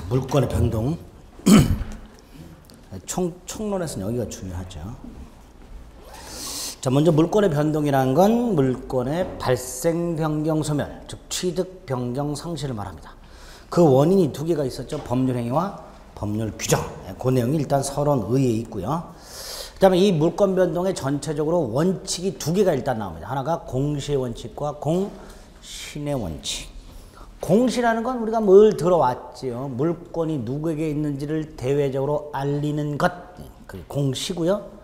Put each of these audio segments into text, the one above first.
물건의 변동. 총론에서는 여기가 중요하죠. 자, 먼저 물건의 변동이라는 건 물건의 발생 변경 소멸, 즉 취득 변경 상실을 말합니다. 그 원인이 두 개가 있었죠. 법률 행위와 법률 규정. 그 내용이 일단 서론 의에 있고요. 그 다음에 이 물건 변동의 전체적으로 원칙이 두 개가 일단 나옵니다. 하나가 공시의 원칙과 공신의 원칙. 공시라는 건 우리가 뭘 들어왔지요. 물건이 누구에게 있는지를 대외적으로 알리는 것, 그 공시고요.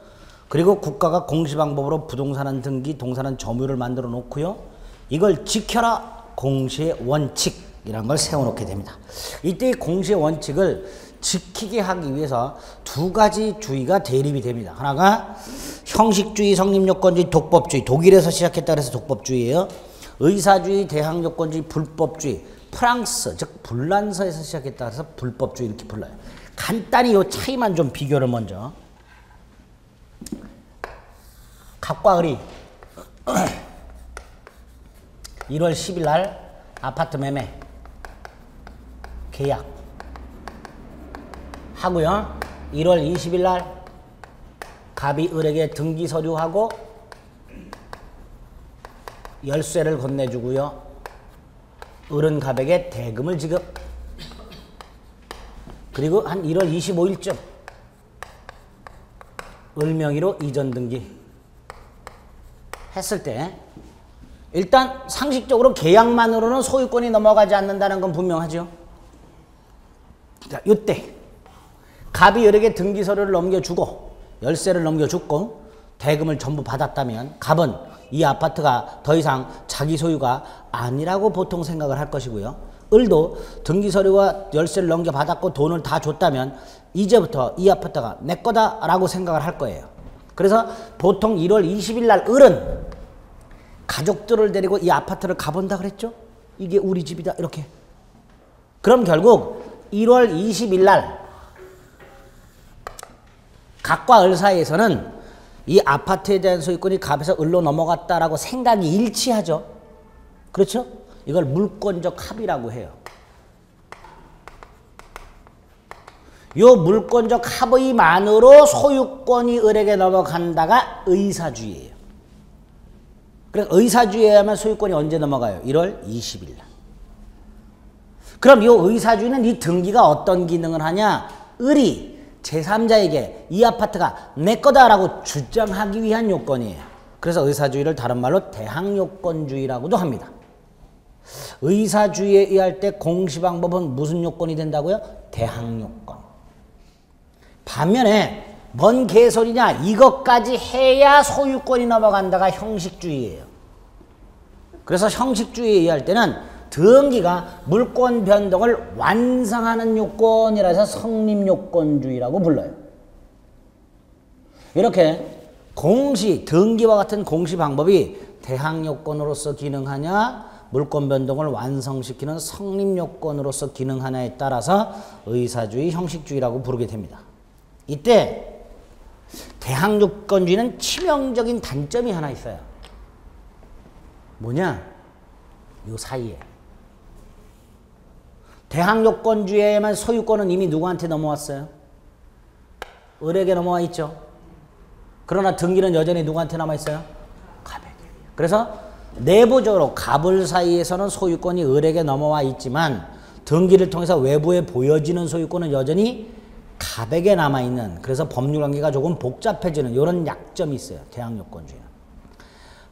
그리고 국가가 공시 방법으로 부동산은 등기, 동산은 점유를 만들어 놓고요. 이걸 지켜라, 공시의 원칙이라는 걸 세워놓게 됩니다. 이때 공시의 원칙을 지키게 하기 위해서 두 가지 주의가 대립이 됩니다. 하나가 형식주의, 성립요건주의, 독법주의. 독일에서 시작했다 그래서 독법주의예요. 의사주의, 대항요건주의, 불법주의. 프랑스, 즉 불란서에서 시작했다 그래서 불법주의 이렇게 불러요. 간단히 이 차이만 좀 비교를 먼저. 갑과 을이 1월 10일 날 아파트 매매 계약 하고요. 1월 20일 날 갑이 을에게 등기 서류하고 열쇠를 건네주고요. 을은 갑에게 대금을 지급. 그리고 한 1월 25일쯤 을 명의로 이전 등기 했을 때 일단 상식적으로 계약만으로는 소유권이 넘어가지 않는다는 건 분명하죠. 자, 이때 갑이 을에게 등기 서류를 넘겨주고 열쇠를 넘겨주고 대금을 전부 받았다면 갑은 이 아파트가 더 이상 자기 소유가 아니라고 보통 생각을 할 것이고요. 을도 등기 서류와 열쇠를 넘겨받았고 돈을 다 줬다면 이제부터 이 아파트가 내 거다라고 생각을 할 거예요. 그래서 보통 1월 20일 날 을은 가족들을 데리고 이 아파트를 가본다 그랬죠? 이게 우리 집이다 이렇게. 그럼 결국 1월 20일 날 갑과 을 사이에서는 이 아파트에 대한 소유권이 갑에서 을로 넘어갔다라고 생각이 일치하죠. 그렇죠? 이걸 물권적 합의라고 해요. 요 물권적 합의만으로 소유권이 을에게 넘어간다가 의사주의예요. 그러니까 의사주의에 의하면 소유권이 언제 넘어가요? 1월 20일 날. 그럼 이 의사주의는 이 등기가 어떤 기능을 하냐? 을이 제3자에게 이 아파트가 내 거다라고 주장하기 위한 요건이에요. 그래서 의사주의를 다른 말로 대항요건주의라고도 합니다. 의사주의에 의할 때 공시방법은 무슨 요건이 된다고요? 대항요건. 반면에 뭔 개소리냐, 이것까지 해야 소유권이 넘어간다가 형식주의예요. 그래서 형식주의에 의할 때는 등기가 물권 변동을 완성하는 요건이라서 성립요건주의라고 불러요. 이렇게 공시, 등기와 같은 공시 방법이 대항요건으로서 기능하냐, 물권 변동을 완성시키는 성립요건으로서 기능하냐에 따라서 의사주의, 형식주의라고 부르게 됩니다. 이때 대항요건주의는 치명적인 단점이 하나 있어요. 뭐냐? 요 사이에. 대항요건주의에만 소유권은 이미 누구한테 넘어왔어요? 을에게 넘어와 있죠. 그러나 등기는 여전히 누구한테 남아있어요? 갑에게. 그래서 내부적으로 갑을 사이에서는 소유권이 을에게 넘어와 있지만 등기를 통해서 외부에 보여지는 소유권은 여전히 갑에게 남아있는, 그래서 법률관계가 조금 복잡해지는 이런 약점이 있어요. 대항요건주의는.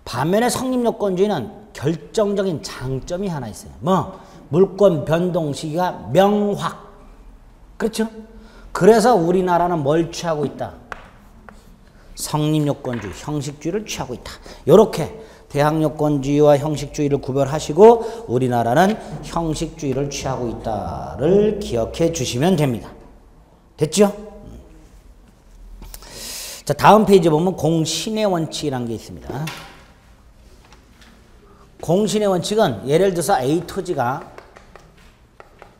반면에 성립요건주의는 결정적인 장점이 하나 있어요. 뭐? 물권 변동 시기가 명확. 그렇죠? 그래서 우리나라는 뭘 취하고 있다? 성립요건주의, 형식주의를 취하고 있다. 이렇게 대항요건주의와 형식주의를 구별하시고 우리나라는 형식주의를 취하고 있다를 기억해 주시면 됩니다. 됐죠? 자, 다음 페이지에 보면 공신의 원칙이라는 게 있습니다. 공신의 원칙은 예를 들어서 A 토지가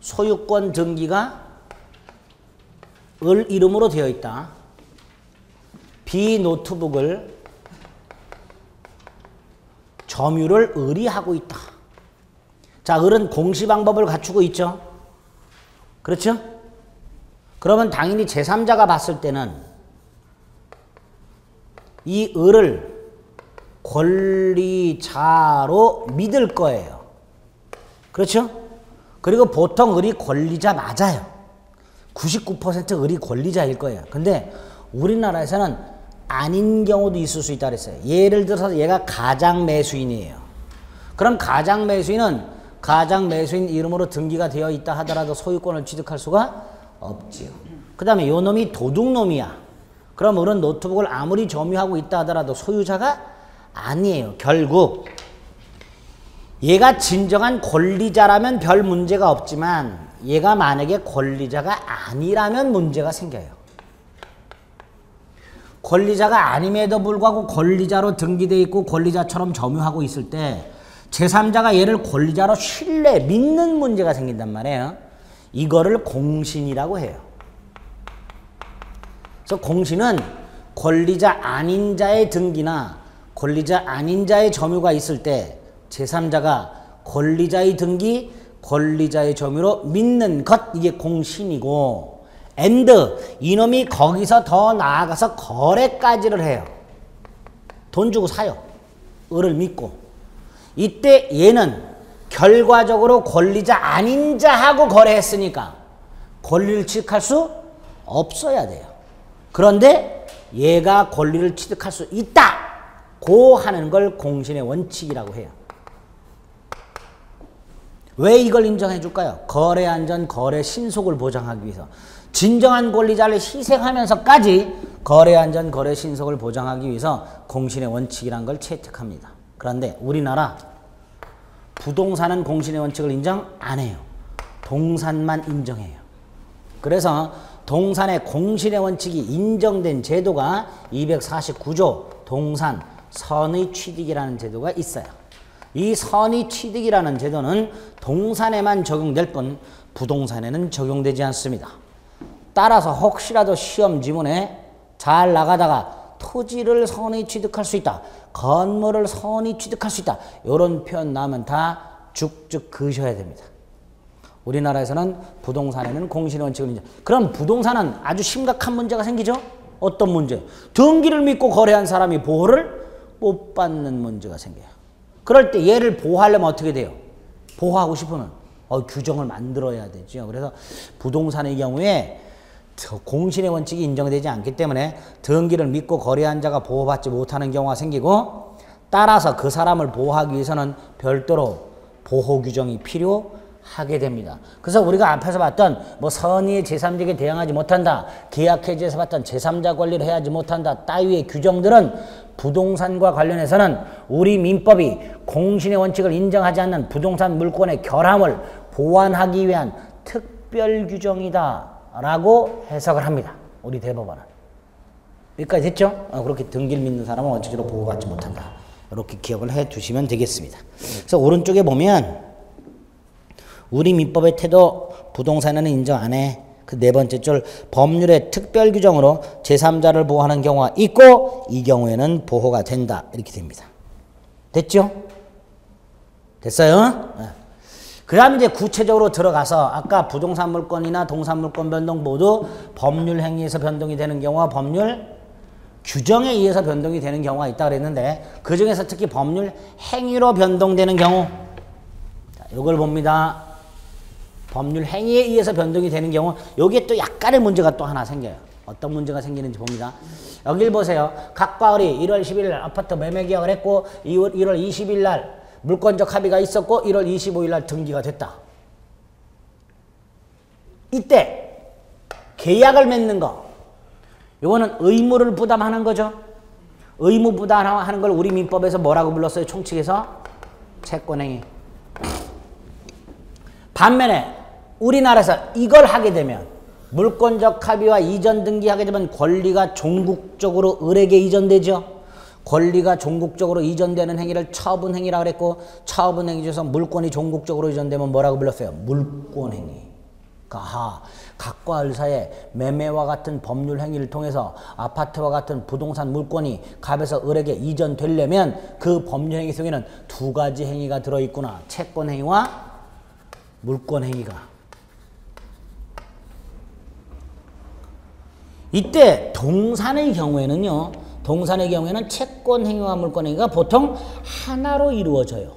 소유권 등기가 을 이름으로 되어 있다. B 노트북을 점유를 을이 하고 있다. 자, 을은 공시 방법을 갖추고 있죠. 그렇죠? 그러면 당연히 제3자가 봤을 때는 이 을을 권리자로 믿을 거예요. 그렇죠? 그리고 보통 을이 권리자 맞아요. 99% 을이 권리자일 거예요. 근데 우리나라에서는 아닌 경우도 있을 수 있다 그랬어요. 예를 들어서 얘가 가장 매수인이에요. 그럼 가장 매수인은 가장 매수인 이름으로 등기가 되어 있다 하더라도 소유권을 취득할 수가 없지요. 그 다음에 요 놈이 도둑놈이야. 그럼 을은 노트북을 아무리 점유하고 있다 하더라도 소유자가 아니에요. 결국 얘가 진정한 권리자라면 별 문제가 없지만 얘가 만약에 권리자가 아니라면 문제가 생겨요. 권리자가 아님에도 불구하고 권리자로 등기되어 있고 권리자처럼 점유하고 있을 때 제3자가 얘를 권리자로 신뢰, 믿는 문제가 생긴단 말이에요. 이거를 공신이라고 해요. 그래서 공신은 권리자 아닌 자의 등기나 권리자 아닌 자의 점유가 있을 때 제3자가 권리자의 등기, 권리자의 점유로 믿는 것, 이게 공신이고, 앤드 이놈이 거기서 더 나아가서 거래까지를 해요. 돈 주고 사요. 을을 믿고. 이때 얘는 결과적으로 권리자 아닌 자하고 거래했으니까 권리를 취득할 수 없어야 돼요. 그런데 얘가 권리를 취득할 수 있다! 고 하는 걸 공신의 원칙이라고 해요. 왜 이걸 인정해 줄까요? 거래 안전, 거래 신속을 보장하기 위해서. 진정한 권리자를 희생하면서까지 거래 안전, 거래 신속을 보장하기 위해서 공신의 원칙이라는 걸 채택합니다. 그런데 우리나라 부동산은 공신의 원칙을 인정 안 해요. 동산만 인정해요. 그래서 동산의 공신의 원칙이 인정된 제도가 249조 동산 선의 취득이라는 제도가 있어요. 이 선의 취득이라는 제도는 동산에만 적용될 뿐 부동산에는 적용되지 않습니다. 따라서 혹시라도 시험 지문에 잘 나가다가 토지를 선의 취득할 수 있다, 건물을 선의 취득할 수 있다, 이런 표현 나오면 다 쭉쭉 그으셔야 됩니다. 우리나라에서는 부동산에는 공신의 원칙을 인정. 그럼 부동산은 아주 심각한 문제가 생기죠? 어떤 문제? 등기를 믿고 거래한 사람이 보호를 못 받는 문제가 생겨요. 그럴 때 얘를 보호하려면 어떻게 돼요? 보호하고 싶으면 규정을 만들어야 되죠. 그래서 부동산의 경우에 공신의 원칙이 인정되지 않기 때문에 등기를 믿고 거래한 자가 보호받지 못하는 경우가 생기고, 따라서 그 사람을 보호하기 위해서는 별도로 보호 규정이 필요하게 됩니다. 그래서 우리가 앞에서 봤던 뭐 선의의 제3자에게 대항하지 못한다, 계약 해지에서 봤던 제3자 권리를 해하지 못한다 따위의 규정들은 부동산과 관련해서는 우리 민법이 공신의 원칙을 인정하지 않는 부동산 물권의 결함을 보완하기 위한 특별 규정이다 라고 해석을 합니다. 우리 대법원은. 여기까지 됐죠? 그렇게 등기를 믿는 사람은 원칙적으로 보호받지 못한다. 이렇게 기억을 해 두시면 되겠습니다. 그래서 오른쪽에 보면 우리 민법의 태도 부동산에는 인정 안 해. 그 네 번째 줄 법률의 특별 규정으로 제3자를 보호하는 경우가 있고 이 경우에는 보호가 된다. 이렇게 됩니다. 됐죠? 됐어요? 네. 그 다음에 이제 구체적으로 들어가서 아까 부동산 물권이나 동산 물권 변동 모두 법률 행위에서 변동이 되는 경우와 법률 규정에 의해서 변동이 되는 경우가 있다 그랬는데, 그 중에서 특히 법률 행위로 변동되는 경우, 자, 이걸 봅니다. 법률 행위에 의해서 변동이 되는 경우, 여기에 또 약간의 문제가 또 하나 생겨요. 어떤 문제가 생기는지 봅니다. 여길 보세요. 각과 을이 1월 11일 아파트 매매 계약을 했고 1월 20일 날 물권적 합의가 있었고 1월 25일 날 등기가 됐다. 이때 계약을 맺는 거, 요거는 의무를 부담하는 거죠. 의무 부담하는 걸 우리 민법에서 뭐라고 불렀어요? 총칙에서 채권행위. 반면에 우리나라에서 이걸 하게 되면, 물권적 합의와 이전 등기하게 되면 권리가 종국적으로 을에게 이전되죠. 권리가 종국적으로 이전되는 행위를 처분행위라고 그랬고, 처분행위 중에서 물권이 종국적으로 이전되면 뭐라고 불렀어요? 물권행위. 그러니까 각과 을 사이에 매매와 같은 법률 행위를 통해서 아파트와 같은 부동산 물권이 갑에서 을에게 이전되려면 그 법률 행위 속에는 두 가지 행위가 들어있구나. 채권행위와 물권행위가. 이때 동산의 경우에는요. 동산의 경우에는 채권 행위와 물권 행위가 보통 하나로 이루어져요.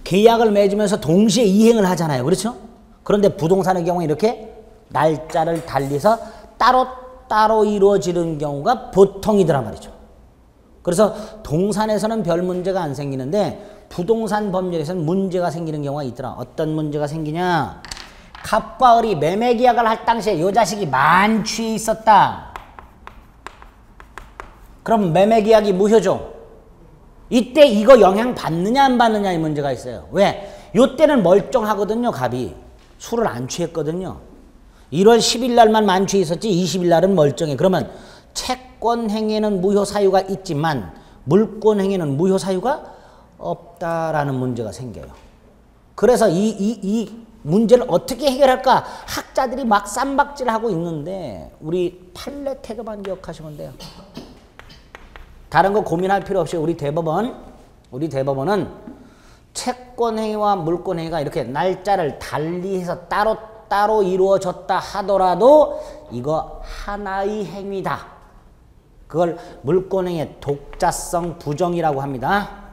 계약을 맺으면서 동시에 이행을 하잖아요. 그렇죠? 그런데 부동산의 경우에 이렇게 날짜를 달리서 따로 이루어지는 경우가 보통이더란 말이죠. 그래서 동산에서는 별 문제가 안 생기는데 부동산 법률에서는 문제가 생기는 경우가 있더라. 어떤 문제가 생기냐? 갑과 을이 매매 계약을 할 당시에 이 자식이 만취해 있었다. 그럼 매매 계약이 무효죠. 이때 이거 영향 받느냐 안 받느냐의 문제가 있어요. 왜? 이때는 멀쩡하거든요. 갑이. 술을 안 취했거든요. 1월 10일 날만 만취해 있었지 20일 날은 멀쩡해. 그러면 채권 행위에는 무효 사유가 있지만 물권 행위는 무효 사유가 없다라는 문제가 생겨요. 그래서 이 문제를 어떻게 해결할까? 학자들이 막 쌈박질하고 있는데 우리 판례 태도만 기억하시면 돼요. 다른 거 고민할 필요 없이 우리 대법원은 채권 행위와 물권 행위가 이렇게 날짜를 달리해서 따로 이루어졌다 하더라도 이거 하나의 행위다. 그걸 물권 행위의 독자성 부정이라고 합니다.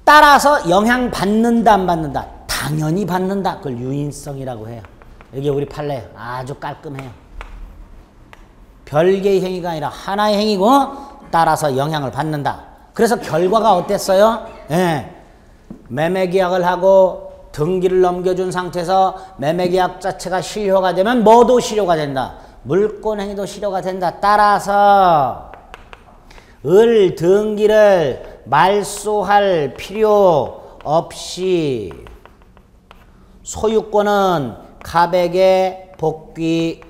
따라서 영향 받는다 안 받는다? 당연히 받는다. 그걸 유인성이라고 해요. 여기 우리 판례 아주 깔끔해요. 별개의 행위가 아니라 하나의 행위고 따라서 영향을 받는다. 그래서 결과가 어땠어요? 예. 매매계약을 하고 등기를 넘겨준 상태에서 매매계약 자체가 실효가 되면 뭐도 실효가 된다. 물권행위도 실효가 된다. 따라서 을 등기를 말소할 필요 없이 소유권은 갑에게 복귀.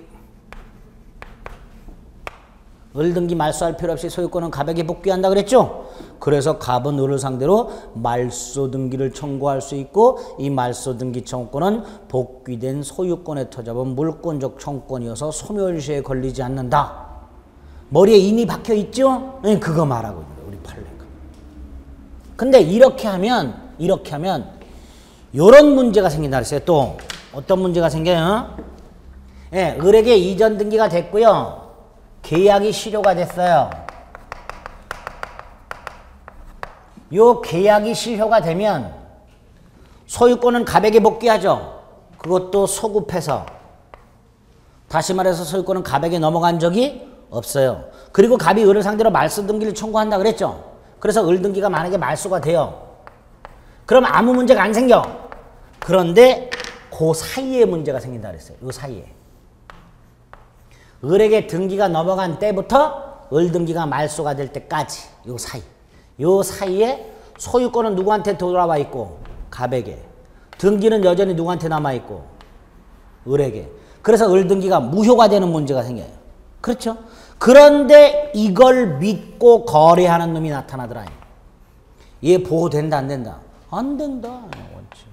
을 등기 말소할 필요 없이 소유권은 갑에게 복귀한다 그랬죠? 그래서 갑은 을을 상대로 말소 등기를 청구할 수 있고 이 말소 등기 청구권은 복귀된 소유권에 터잡은 물권적 청구권이어서 소멸시에 걸리지 않는다. 머리에 인이 박혀 있죠? 네, 그거 말하고 있는 거예요. 우리 판례가. 근데 이렇게 하면 요런 문제가 생긴다 그랬어요. 또 어떤 문제가 생겨요? 예, 을에게 이전 등기가 됐고요. 계약이 실효가 됐어요. 요 계약이 실효가 되면 소유권은 갑에게 복귀하죠. 그것도 소급해서. 다시 말해서 소유권은 갑에게 넘어간 적이 없어요. 그리고 갑이 을을 상대로 말소 등기를 청구한다 그랬죠. 그래서 을 등기가 만약에 말소가 돼요. 그럼 아무 문제가 안 생겨. 그런데 그 사이에 문제가 생긴다 그랬어요. 요 사이에. 을에게 등기가 넘어간 때부터 을 등기가 말소가 될 때까지 요 사이에 소유권은 누구한테 돌아와 있고 갑에게, 등기는 여전히 누구한테 남아 있고 을에게. 그래서 을 등기가 무효가 되는 문제가 생겨요. 그렇죠? 그런데 이걸 믿고 거래하는 놈이 나타나더라. 얘 보호된다 안 된다? 안 된다. 원칙.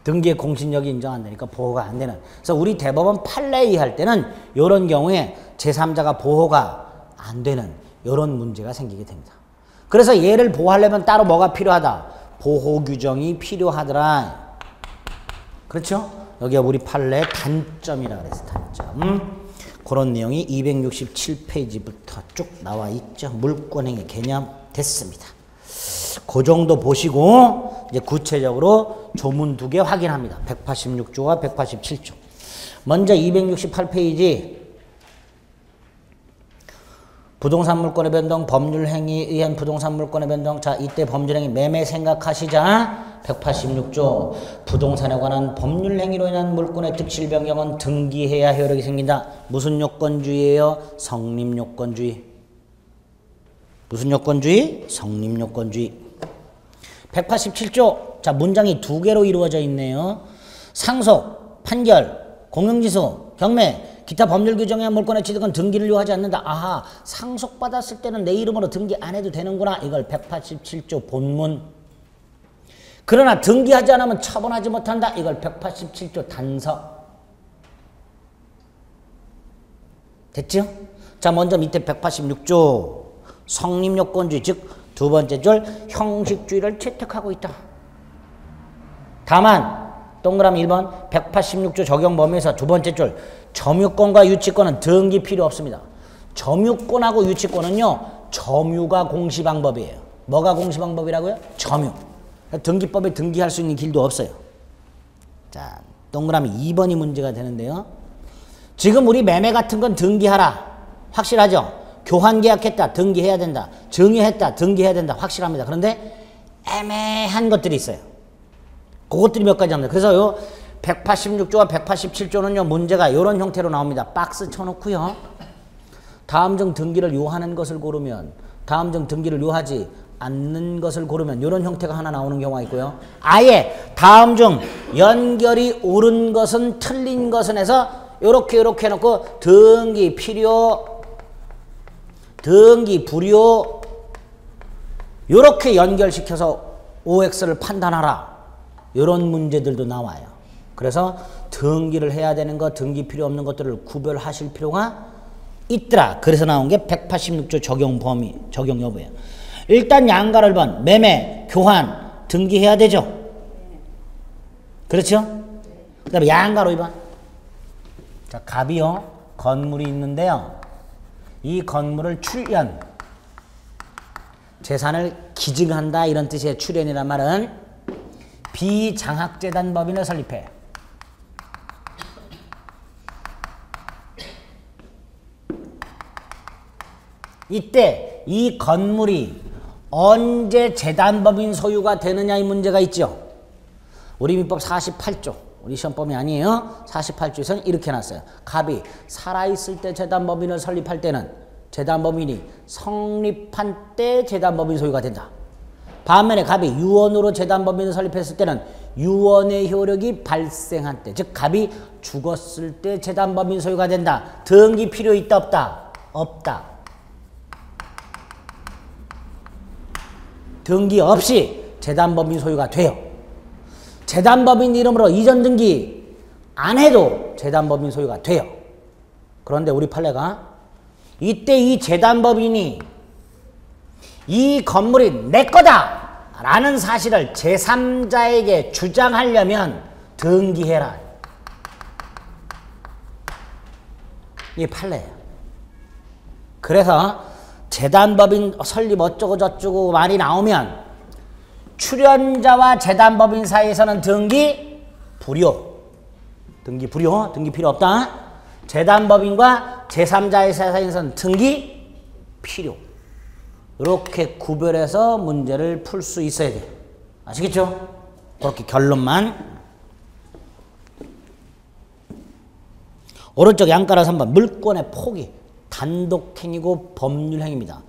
등기의 공신력이 인정 안 되니까 보호가 안 되는. 그래서 우리 대법원 판례의 할 때는 이런 경우에 제3자가 보호가 안 되는 이런 문제가 생기게 됩니다. 그래서 얘를 보호하려면 따로 뭐가 필요하다? 보호 규정이 필요하더라. 그렇죠? 여기가 우리 판례의 단점이라 그랬어요. 단점. 그런 내용이 267페이지부터 쭉 나와 있죠. 물권행위 개념 됐습니다. 그 정도 보시고 이제 구체적으로 조문 2개 확인합니다. 186조와 187조. 먼저 268페이지 부동산 물권의 변동, 법률 행위에 의한 부동산 물권의 변동. 자, 이때 법률 행위 매매 생각하시자. 186조 부동산에 관한 법률 행위로 인한 물권의 득실 변경은 등기해야 효력이 생긴다. 무슨 요건주의예요? 성립요건주의. 무슨 요건주의? 성립요건주의. 187조. 자, 문장이 2개로 이루어져 있네요. 상속, 판결, 공용지수, 경매, 기타 법률 규정에 의한 물권의 취득은 등기를 요하지 않는다. 아하, 상속받았을 때는 내 이름으로 등기 안 해도 되는구나. 이걸 187조 본문. 그러나 등기하지 않으면 처분하지 못한다. 이걸 187조 단서. 됐죠? 자, 먼저 밑에 186조 성립요건주의, 즉 두 번째 줄 형식주의를 채택하고 있다. 다만 동그라미 1번 186조 적용 범위에서 두 번째 줄 점유권과 유치권은 등기 필요 없습니다. 점유권하고 유치권은요 점유가 공시방법이에요. 뭐가 공시방법이라고요? 점유. 등기법에 등기할 수 있는 길도 없어요. 자, 동그라미 2번이 문제가 되는데요. 지금 우리 매매 같은 건 등기하라. 확실하죠? 교환 계약했다. 등기해야 된다. 증여했다. 등기해야 된다. 확실합니다. 그런데 애매한 것들이 있어요. 그것들이 몇 가지 합니다. 그래서 요 186조와 187조는요 문제가 이런 형태로 나옵니다. 박스 쳐놓고요. 다음 중 등기를 요하는 것을 고르면, 다음 중 등기를 요하지 않는 것을 고르면 이런 형태가 하나 나오는 경우가 있고요. 아예 다음 중 연결이 옳은 것은 틀린 것은 해서 요렇게 해놓고 등기 필요, 등기 불요 요렇게 연결시켜서 OX를 판단하라. 이런 문제들도 나와요. 그래서 등기를 해야 되는 것, 등기 필요 없는 것들을 구별하실 필요가 있더라. 그래서 나온 게 186조 적용 범위, 적용 여부예요. 일단 양가를 번 매매, 교환, 등기해야 되죠. 그렇죠? 그 다음에 양가로 2번. 자, 갑이요. 건물이 있는데요. 이 건물을 출연, 재산을 기증한다 이런 뜻의 출연이란 말은 비장학재단 법인을 설립해. 이때 이 건물이 언제 재단법인 소유가 되느냐 이 문제가 있죠. 우리 민법 48조, 우리 시험범위 아니에요. 48조에서는 이렇게 해놨어요. 갑이 살아있을 때 재단법인을 설립할 때는 재단법인이 성립한 때 재단법인 소유가 된다. 반면에 갑이 유언으로 재단법인을 설립했을 때는 유언의 효력이 발생한 때, 즉 갑이 죽었을 때 재단법인 소유가 된다. 등기 필요 있다 없다? 없다. 등기 없이 재단법인 소유가 돼요. 재단법인 이름으로 이전 등기 안 해도 재단법인 소유가 돼요. 그런데 우리 판례가 이때 이 재단법인이 이 건물이 내 거다 라는 사실을 제3자에게 주장하려면 등기해라. 이게 판례예요. 그래서 재단법인 설립 어쩌고 저쩌고 말이 나오면 출연자와 재단법인 사이에서는 등기 불요. 등기 불요. 등기 필요 없다. 재단법인과 제3자의 사이에서는 등기 필요. 이렇게 구별해서 문제를 풀 수 있어야 돼요. 아시겠죠? 그렇게 결론만. 오른쪽 양가라 3번 물권의 포기. 단독행위고 법률행위입니다.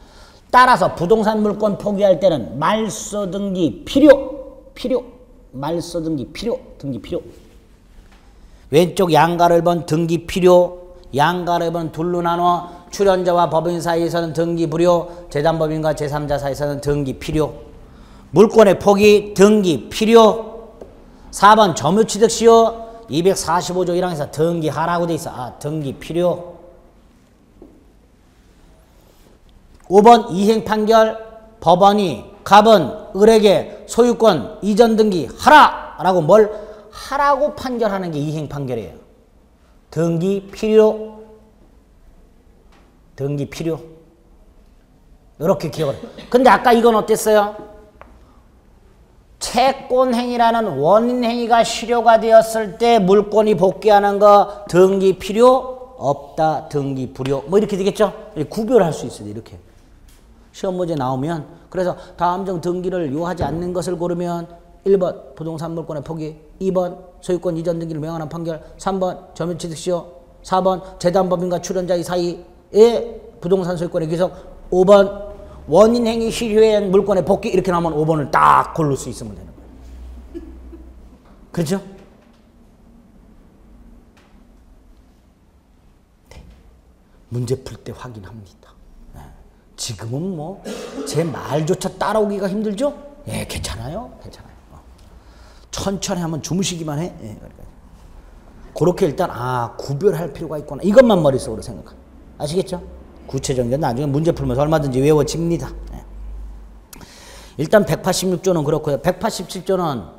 따라서 부동산 물권 포기할 때는 말소 등기 필요. 말소 등기 필요. 등기 필요. 왼쪽 양가를 본 등기 필요. 양가를 본 둘로 나눠 출연자와 법인 사이에서는 등기 불요. 재단법인과 제3자 사이에서는 등기 필요. 물권의 포기 등기 필요. 4번 점유취득시효 245조 1항에서 등기하라고 돼 있어. 아, 등기 필요. 5번 이행판결 법원이 갑은 을에게 소유권 이전 등기 하라! 라고 뭘 하라고 판결하는 게 이행판결이에요. 등기 필요. 등기 필요. 이렇게 기억을 해요. 근데 아까 이건 어땠어요? 채권행위라는 원인행위가 실효가 되었을 때 물권이 복귀하는 거 등기 필요 없다. 등기 불요. 뭐 이렇게 되겠죠? 구별할 수 있어요. 이렇게. 시험 문제 나오면 그래서 다음 중 등기를 요하지 않는 것을 고르면 1번 부동산 물권의 포기, 2번 소유권 이전 등기를 명하는 판결, 3번 점유취득시효, 4번 재단법인과 출연자의 사이에 부동산 소유권의 귀속, 5번 원인행위 실효한 물권의 복귀. 이렇게 나오면 5번을 딱 고를 수 있으면 되는 거예요. 그렇죠? 네. 문제 풀 때 확인합니다. 네. 지금은 뭐 제 말조차 따라오기가 힘들죠? 예, 괜찮아요. 괜찮아요. 천천히 하면 주무시기만 해. 예, 그렇게 일단 구별할 필요가 있구나. 이것만 머릿속으로 생각합니다. 아시겠죠? 구체적인 건 나중에 문제 풀면서 얼마든지 외워집니다. 예. 일단 186조는 그렇고요. 187조는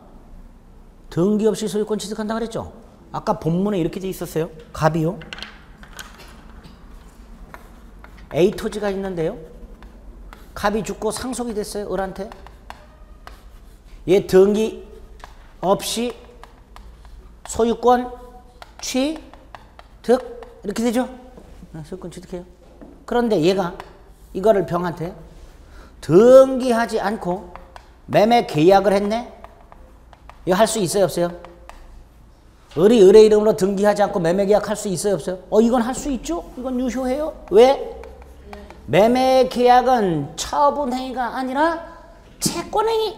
등기 없이 소유권 취득한다 그랬죠? 아까 본문에 이렇게 돼 있었어요. 갑이요. A 토지가 있는데요. 갑이 죽고 상속이 됐어요. 을한테. 얘 등기 없이 소유권 취득 이렇게 되죠. 소유권 취득해요. 그런데 얘가 이거를 병한테 등기하지 않고 매매 계약을 했네. 이거 할 수 있어요 없어요? 을이 을의 이름으로 등기하지 않고 매매 계약할 수 있어요 없어요? 이건 할 수 있죠. 이건 유효해요. 왜? 매매 계약은 처분행위가 아니라 채권행위.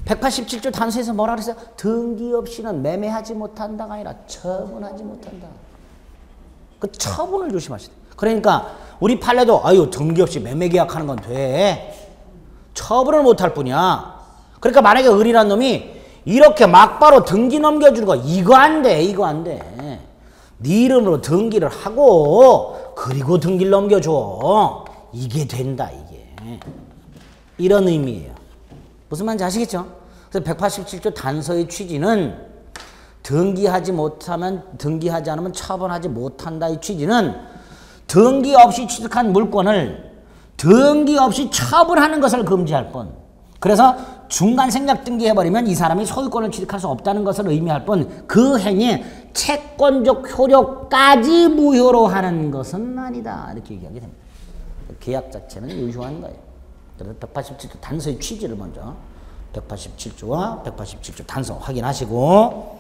187조 단서에서 뭐라 그랬어요? 등기 없이는 매매하지 못한다가 아니라 처분하지 못한다. 그 처분을 조심하시다. 그러니까 우리 판례도 등기 없이 매매 계약하는 건 돼. 처분을 못할 뿐이야. 그러니까 만약에 을이란 놈이 이렇게 막바로 등기 넘겨주는 거 이거 안 돼. 이거 안 돼. 네 이름으로 등기를 하고 그리고 등기를 넘겨줘. 이게 된다. 이게. 이런 의미예요. 무슨 말인지 아시겠죠? 그래서 187조 단서의 취지는 등기하지 않으면 처분하지 못한다의 취지는 등기 없이 취득한 물건을 등기 없이 처분하는 것을 금지할 뿐. 그래서 중간 생략 등기해버리면 이 사람이 소유권을 취득할 수 없다는 것을 의미할 뿐 그 행위에 채권적 효력까지 무효로 하는 것은 아니다. 이렇게 얘기하게 됩니다. 계약 자체는 유효한 거예요. 그래서 187조 단서의 취지를 먼저 187조와 187조 단서 확인하시고,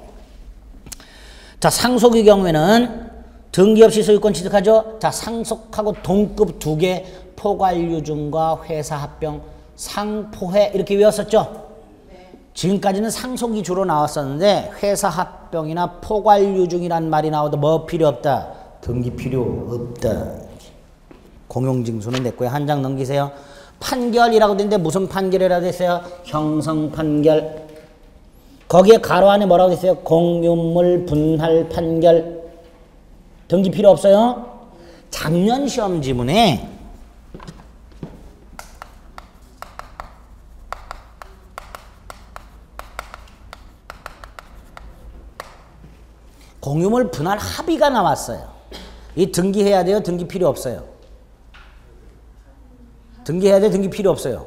자, 상속의 경우에는 등기 없이 소유권 취득하죠. 자, 상속하고 동급 두 개 포괄유증과 회사 합병 상포회 이렇게 외웠었죠. 지금까지는 상속이 주로 나왔었는데 회사 합병이나 포괄유증이란 말이 나와도 뭐 필요 없다? 등기 필요 없다. 공용징수는 됐고요. 한 장 넘기세요. 판결이라고 되는데 무슨 판결이라고 됐어요? 형성 판결. 거기에 가로 안에 뭐라고 됐어요? 공유물 분할 판결. 등기 필요 없어요? 작년 시험 지문에 공유물 분할 합의가 나왔어요. 이 등기해야 돼요? 등기 필요 없어요? 등기해야 돼? 등기 필요 없어요?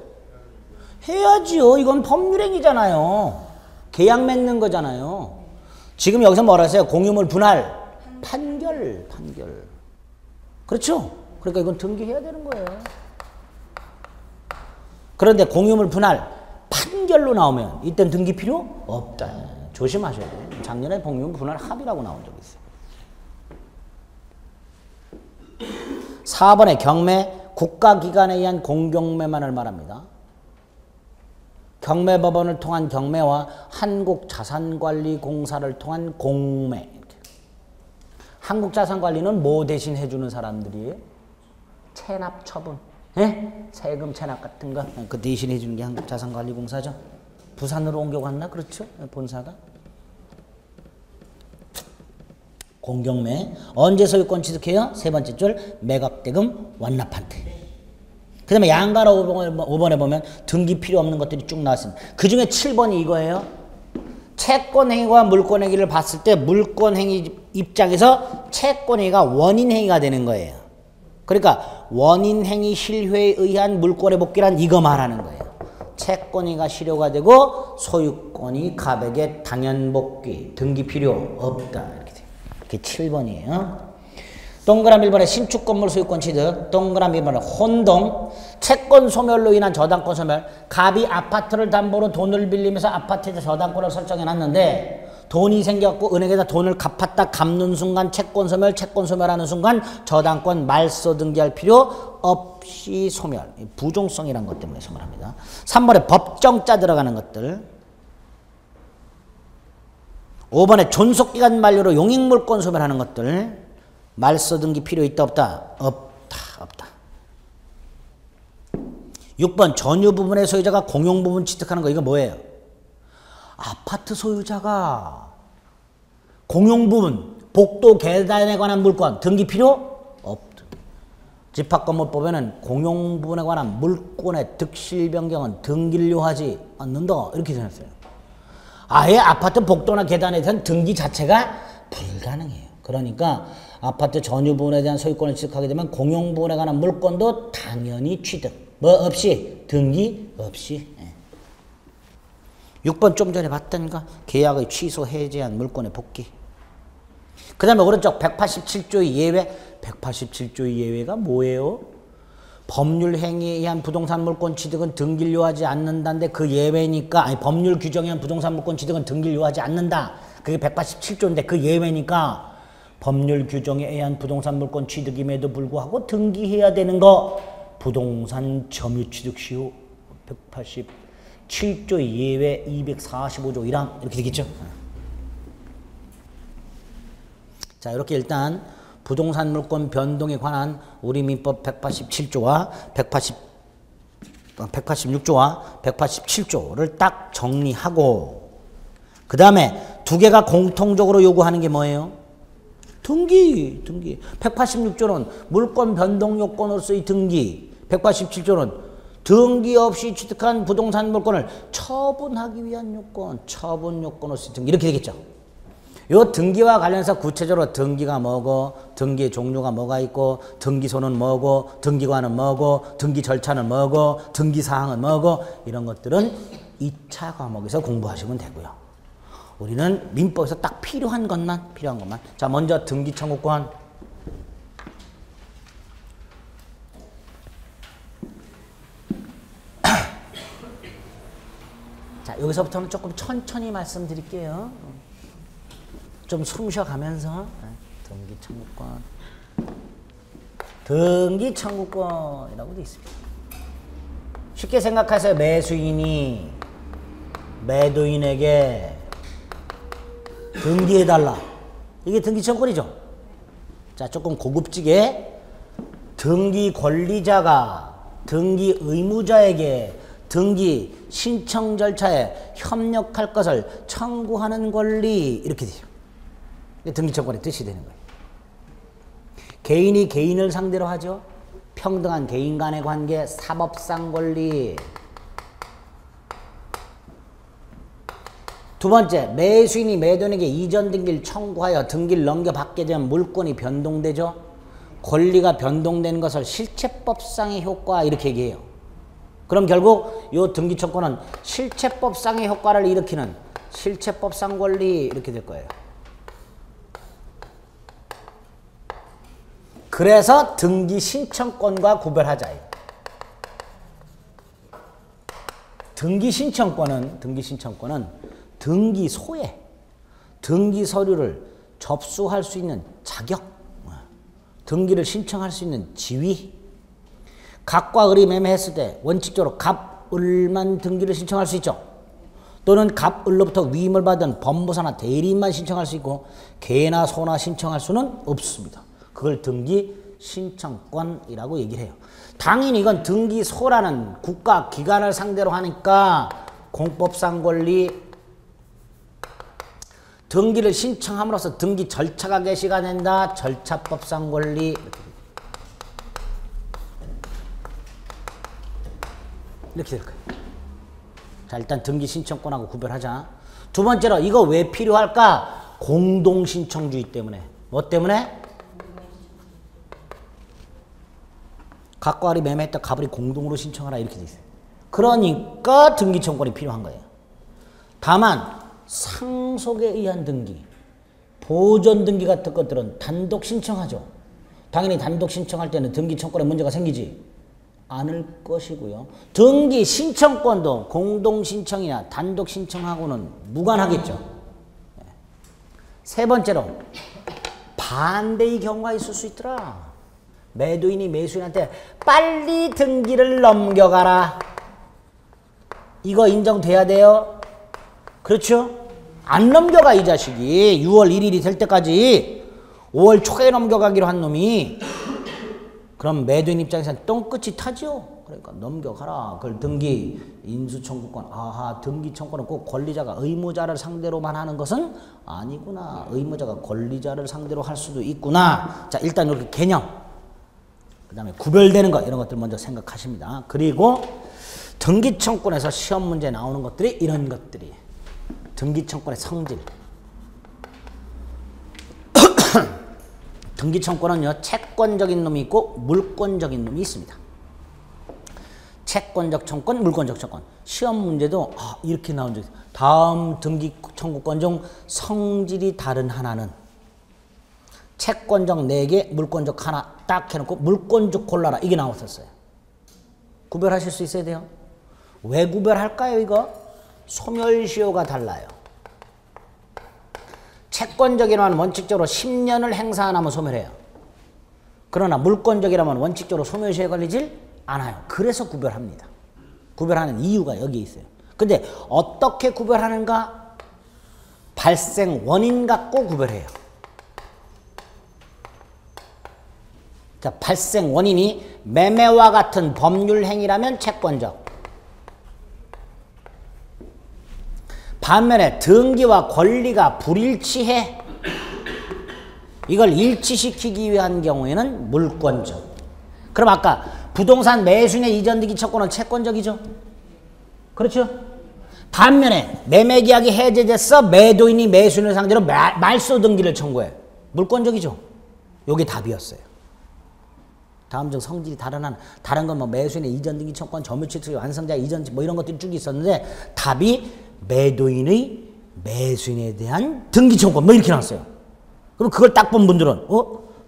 해야지요. 이건 법률행위잖아요. 계약 맺는 거잖아요. 지금 여기서 뭐라 했어요? 공유물 분할 판결. 그렇죠? 그러니까 이건 등기해야 되는 거예요. 그런데 공유물 분할 판결로 나오면 이땐 등기 필요 없다. 조심하셔야 돼요. 작년에 공유물 분할 합의라고 나온 적이 있어요. 4번에 경매, 국가기관에 의한 공경매만을 말합니다. 경매법원을 통한 경매와 한국자산관리공사를 통한 공매. 한국자산관리는 뭐 대신 해주는 사람들이에요? 체납 처분. 예? 세금 체납 같은 거. 그 대신 해주는 게 한국자산관리공사죠. 부산으로 옮겨갔나? 그렇죠? 본사가. 공경매. 언제 소유권 취득해요? 세 번째 줄 매각대금 완납한테. 그 다음에 양가로 5번에 보면 등기 필요 없는 것들이 쭉 나왔습니다. 그 중에 7번이 이거예요. 채권행위와 물권행위를 봤을 때 물권행위 입장에서 채권행위가 원인행위가 되는 거예요. 그러니까 원인행위 실효에 의한 물권의 복귀란 이거 말하는 거예요. 채권행위가 실효가 되고 소유권이 갑에게 당연복귀, 등기 필요 없다. 이렇게 돼요. 그게 7번이에요. 동그라미 1번에 신축 건물 소유권 취득, 동그라미 1번에 혼동, 채권 소멸로 인한 저당권 소멸. 갑이 아파트를 담보로 돈을 빌리면서 아파트에 저당권을 설정해 놨는데 돈이 생겼고 은행에다 돈을 갚았다 갚는 순간 채권 소멸하는 순간 저당권 말소 등기할 필요 없이 소멸. 부종성이라는 것 때문에 소멸합니다. 3번에 법정자 들어가는 것들. 5번에 존속기간 만료로 용익물권 소멸하는 것들. 말소 등기 필요 있다 없다? 없다. 6번 전유 부분의 소유자가 공용 부분 취득하는 거. 이거 뭐예요? 아파트 소유자가 공용 부분 복도 계단에 관한 물권 등기 필요 없다. 집합건물법에는 공용 부분에 관한 물권의 득실 변경은 등기를 요하지 않는다. 이렇게 되었어요. 아예 아파트 복도나 계단에 대한 등기 자체가 불가능해요. 그러니까 아파트 전유 부분에 대한 소유권을 취득하게 되면 공용 부분에 관한 물건도 당연히 취득. 뭐 없이? 등기 없이. 6번 좀 전에 봤던가? 계약의 취소, 해제한 물건의 복귀. 그 다음에 오른쪽 187조의 예외. 187조의 예외가 뭐예요? 법률 행위에 의한 부동산 물권 취득은 등기를 요하지 않는다인데 그 예외니까, 아니 법률 규정에 의한 부동산 물권 취득은 등기를 요하지 않는다. 그게 187조인데 그 예외니까 법률 규정에 의한 부동산 물권 취득임에도 불구하고 등기해야 되는 거 부동산 점유 취득 시효 187조 예외 245조 1항 이렇게 되겠죠. 자, 이렇게 일단 부동산 물권 변동에 관한 우리 민법 186조와 187조를 딱 정리하고 그 다음에 두 개가 공통적으로 요구하는 게 뭐예요? 등기. 186조는 물권 변동 요건으로서의 등기, 187조는 등기 없이 취득한 부동산 물권을 처분하기 위한 요건, 처분 요건으로서의 등기 이렇게 되겠죠. 요 등기와 관련해서 구체적으로 등기가 뭐고, 등기의 종류가 뭐가 있고, 등기소는 뭐고, 등기관은 뭐고, 등기 절차는 뭐고, 등기사항은 뭐고 이런 것들은 2차 과목에서 공부하시면 되고요. 우리는 민법에서 딱 필요한 것만. 자, 먼저 등기 청구권. 자, 여기서부터는 조금 천천히 말씀드릴게요. 좀 숨 쉬어가면서. 등기 청구권. 등기 청구권이라고 되어 있습니다. 쉽게 생각하세요. 매수인이 매도인에게 등기해달라. 이게 등기 청구권이죠. 자, 조금 고급지게 등기 권리자가 등기 의무자에게 등기 신청 절차에 협력할 것을 청구하는 권리 이렇게 되죠. 이게 등기 청구권의 뜻이 되는 거예요. 개인이 개인을 상대로 하죠. 평등한 개인 간의 관계, 사법상 권리. 두 번째, 매수인이 매도인에게 이전 등기를 청구하여 등기를 넘겨받게 되면 물권이 변동되죠. 권리가 변동되는 것을 실체법상의 효과 이렇게 얘기해요. 그럼 결국 이 등기 청구권은 실체법상의 효과를 일으키는 실체법상 권리 이렇게 될 거예요. 그래서 등기 신청권과 구별하자. 등기 신청권은 등기소에 등기 서류를 접수할 수 있는 자격, 등기를 신청할 수 있는 지위, 갑과 을이 매매했을 때 원칙적으로 갑, 을만 등기를 신청할 수 있죠. 또는 갑, 을로부터 위임을 받은 법무사나 대리인만 신청할 수 있고 개나 소나 신청할 수는 없습니다. 그걸 등기 신청권이라고 얘기를 해요. 당연히 이건 등기소라는 국가 기관을 상대로 하니까 공법상 권리, 등기를 신청함으로써 등기 절차가 개시가 된다. 절차법상 권리. 이렇게 될 거예요. 자, 일단 등기 신청권하고 구별하자. 두 번째로 이거 왜 필요할까? 공동신청주의 때문에. 뭐 때문에? 갑과 을이 매매했다. 갑을이 공동으로 신청하라 이렇게 돼 있어요. 그러니까 등기 청구권이 필요한 거예요. 다만 상속에 의한 등기, 보존 등기 같은 것들은 단독 신청하죠. 당연히 단독 신청할 때는 등기 청구권에 문제가 생기지 않을 것이고요. 등기 신청권도 공동 신청이나 단독 신청하고는 무관하겠죠. 세 번째로 반대의 경우가 있을 수 있더라. 매도인이 매수인한테 빨리 등기를 넘겨가라. 이거 인정돼야 돼요. 그렇죠? 안 넘겨가 이 자식이. 6월 1일이 될 때까지 5월 초에 넘겨가기로 한 놈이. 그럼 매도인 입장에서는 똥끝이 타죠. 그러니까 넘겨가라. 그걸 등기, 인수청구권. 아하, 등기 청구권은 꼭 권리자가 의무자를 상대로만 하는 것은 아니구나. 의무자가 권리자를 상대로 할 수도 있구나. 자, 일단 이렇게 개념. 그 다음에 구별되는 것 이런 것들 먼저 생각하십니다. 그리고 등기 청구권에서 시험 문제 나오는 것들이 이런 것들이 등기청권의 성질. 등기청권은요, 채권적인 놈이 있고 물권적인 놈이 있습니다. 채권적 청권, 물권적 청권. 시험 문제도 이렇게 나온 적이 있어요. 다음 등기청구권 중 성질이 다른 하나는 채권적 4개, 물권적 하나 딱 해놓고 물권적 골라라. 이게 나왔었어요. 구별하실 수 있어야 돼요. 왜 구별할까요, 이거? 소멸시효가 달라요. 채권적이라면 원칙적으로 10년을 행사 안 하면 소멸해요. 그러나 물권적이라면 원칙적으로 소멸시효에 걸리질 않아요. 그래서 구별합니다. 구별하는 이유가 여기 있어요. 근데 어떻게 구별하는가? 발생 원인 갖고 구별해요. 자, 발생 원인이 매매와 같은 법률 행위라면 채권적. 반면에 등기와 권리가 불일치해. 이걸 일치시키기 위한 경우에는 물권적. 그럼 아까 부동산 매수인의 이전 등기 청구는 채권적이죠. 그렇죠? 반면에 매매계약이 해제됐어. 매도인이 매수인을 상대로 말소 등기를 청구해. 물권적이죠. 요게 답이었어요. 다음 중 성질이 다른 한, 다른 건 뭐 매수인의 이전 등기 청구권, 점유취득 완성자 이전 뭐 이런 것들이 쭉 있었는데 답이 매도인의 매수인에 대한 등기 청구권 뭐 이렇게 나왔어요. 그럼 그걸 딱 본 분들은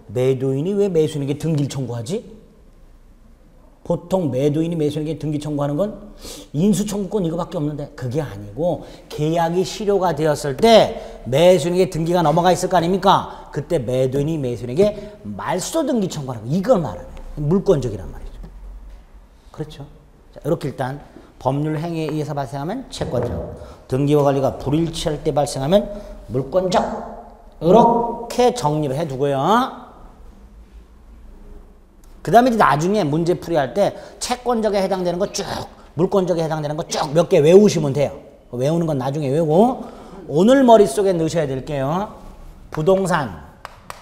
매도인이 왜 매수인에게 등기를 청구하지? 보통 매도인이 매수인에게 등기 청구하는 건 인수청구권 이거밖에 없는데 그게 아니고 계약이 실효가 되었을 때 매수인에게 등기가 넘어가 있을 거 아닙니까? 그때 매도인이 매수인에게 말소 등기 청구하는 거 이걸 말하는 거예요. 물권적이란 말이죠. 그렇죠? 자, 이렇게 일단 법률 행위에 의해서 발생하면 채권적, 등기와 관리가 불일치할 때 발생하면 물권적. 이렇게 정리를 해두고요. 그 다음에 이제 나중에 문제 풀이할 때 채권적에 해당되는 거 쭉, 물권적에 해당되는 거 쭉 몇 개 외우시면 돼요. 외우는 건 나중에 외우고 오늘 머릿속에 넣으셔야 될게요. 부동산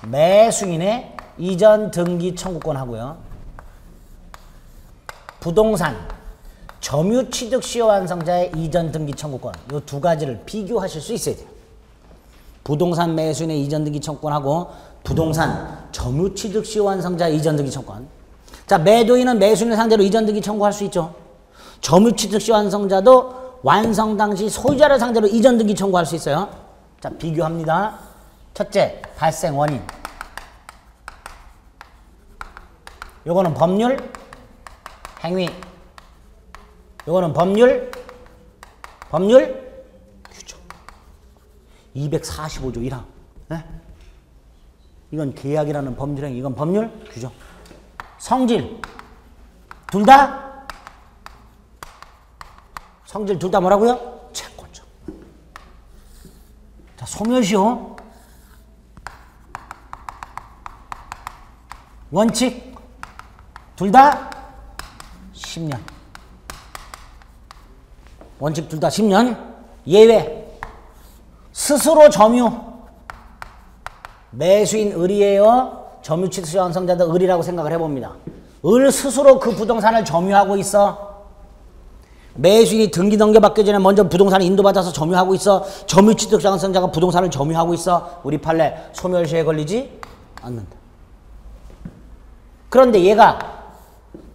매수인의 이전 등기 청구권 하고요. 부동산 점유 취득 시효 완성자의 이전 등기 청구권. 이 두 가지를 비교하실 수 있어야 돼요. 부동산 매수인의 이전 등기 청구권하고 부동산 점유 취득 시효 완성자 이전 등기 청구권. 자, 매도인은 매수인을 상대로 이전 등기 청구할 수 있죠. 점유 취득 시효 완성자도 완성 당시 소유자를 상대로 이전 등기 청구할 수 있어요. 자, 비교합니다. 첫째, 발생 원인. 요거는 법률 행위. 요거는 법률 규정. 245조 1항. 네? 이건 계약이라는 법률 행위, 이건 법률 규정. 성질. 둘 다? 성질 둘 다 뭐라고요? 채권적. 자, 소멸시효. 원칙. 둘 다 10년. 원칙 둘 다 10년. 예외. 스스로 점유. 매수인 을이에요. 점유 취득 시효 완성자도 을이라고 생각을 해봅니다. 을 스스로 그 부동산을 점유하고 있어. 매수인이 등기 넘겨받기 전에 먼저 부동산을 인도받아서 점유하고 있어. 점유 취득 시효 완성자가 부동산을 점유하고 있어. 우리 판례 소멸시효에 걸리지 않는다. 그런데 얘가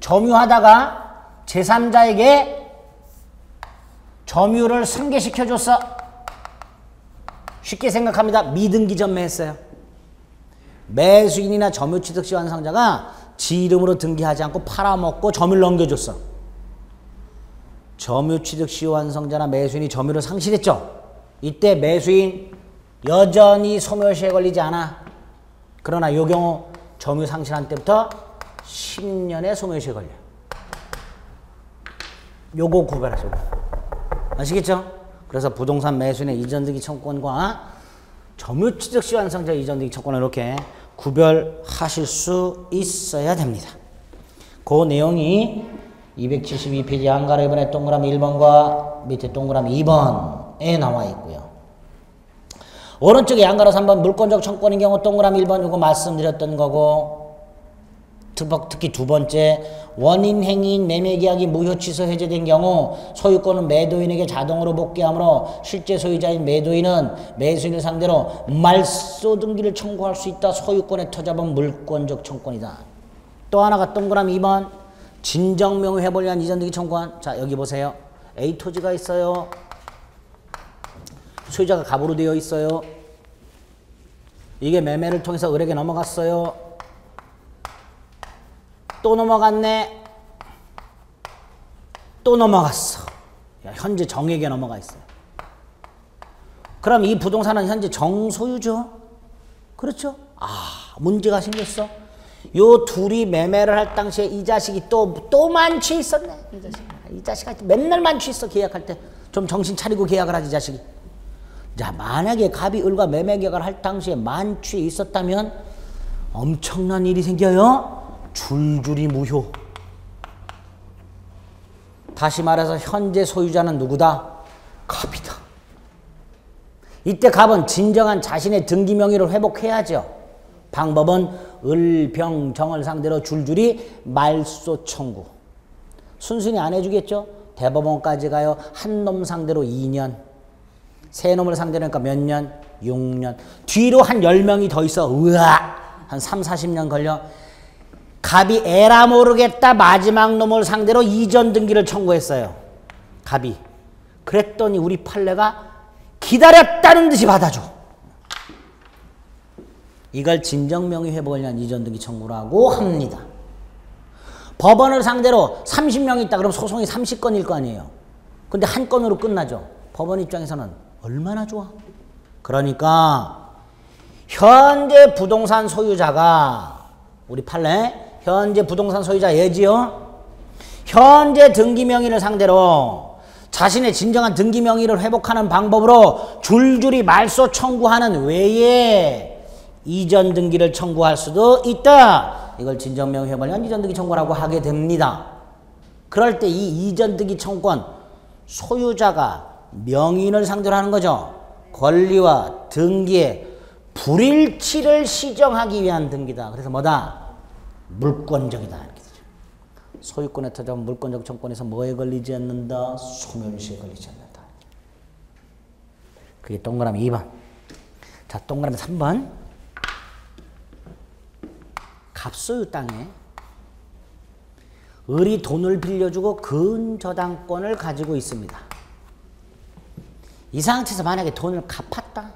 점유하다가 제3자에게 점유를 승계시켜줬어. 쉽게 생각합니다. 미등기 전매했어요. 매수인이나 점유취득 시효 완성자가 지 이름으로 등기하지 않고 팔아먹고 점유를 넘겨줬어. 점유취득 시효 완성자나 매수인이 점유를 상실했죠. 이때 매수인 여전히 소멸시효에 걸리지 않아. 그러나 이 경우 점유 상실한 때부터 10년의 소멸시효에 걸려. 요거 구별하시고. 아시겠죠? 그래서 부동산 매수인의 이전 등기 청구권과 점유 취득 시효 완성자 이전 등기 청구권을 이렇게 구별하실 수 있어야 됩니다. 그 내용이 272페이지 한가로 1번에 동그라미 1번과 밑에 동그라미 2번에 나와 있고요. 오른쪽에 한가로 3번 물권적 청구권인 경우 동그라미 1번 이거 말씀드렸던 거고, 특히 두 번째, 원인 행위인 매매계약이 무효 취소 해제된 경우 소유권은 매도인에게 자동으로 복귀하므로 실제 소유자인 매도인은 매수인을 상대로 말소 등기를 청구할 수 있다. 소유권의 터잡은 물권적 청구권이다. 또 하나가 동그라미 2번, 진정명의 회복을 위한 이전 등기 청구한. 자, 여기 보세요. A 토지가 있어요. 소유자가 갑으로 되어 있어요. 이게 매매를 통해서 을에게 넘어갔어요. 또 넘어갔네. 또 넘어갔어. 야, 현재 정에게 넘어가 있어요. 그럼 이 부동산은 현재 정소유죠. 그렇죠? 아, 문제가 생겼어. 요 둘이 매매를 할 당시에 이 자식이 또 만취해 있었네. 이 자식한테 맨날 만취해 있어. 계약할 때. 좀 정신 차리고 계약을 하지, 이 자식이. 자, 만약에 갑이 을과 매매 계약을 할 당시에 만취해 있었다면 엄청난 일이 생겨요. 줄줄이 무효. 다시 말해서 현재 소유자는 누구다? 갑이다. 이때 갑은 진정한 자신의 등기 명의를 회복해야죠. 방법은 을, 병, 정을 상대로 줄줄이 말소 청구. 순순히 안 해주겠죠? 대법원까지 가요. 한 놈 상대로 2년. 세 놈을 상대로 하니까 몇 년? 6년. 뒤로 한 10명이 더 있어. 으악! 한 3, 40년 걸려. 갑이 에라 모르겠다 마지막 놈을 상대로 이전 등기를 청구했어요. 갑이. 그랬더니 우리 판례가 기다렸다는 듯이 받아줘. 이걸 진정명의 회복을 위한 이전 등기 청구라고 합니다. 법원을 상대로 30명이 있다 그러면 소송이 30건일 거 아니에요. 근데 한 건으로 끝나죠. 법원 입장에서는 얼마나 좋아. 그러니까 현재 부동산 소유자가 우리 판례 현재 부동산 소유자 예지요. 현재 등기 명의를 상대로 자신의 진정한 등기 명의를 회복하는 방법으로 줄줄이 말소 청구하는 외에 이전 등기를 청구할 수도 있다. 이걸 진정명의 회복을 위한 이전 등기 청구라고 하게 됩니다. 그럴 때 이 이전 등기 청구권 소유자가 명의인을 상대로 하는 거죠. 권리와 등기의 불일치를 시정하기 위한 등기다. 그래서 뭐다? 물권적이다. 이렇게 되죠. 소유권에 터잡은 물권적 청구권에서 뭐에 걸리지 않는다? 소멸시에 걸리지 않는다. 그게 동그라미 2번. 자, 동그라미 3번. 갑소유 땅에 을이 돈을 빌려주고 근저당권을 가지고 있습니다. 이 상태에서 만약에 돈을 갚았다.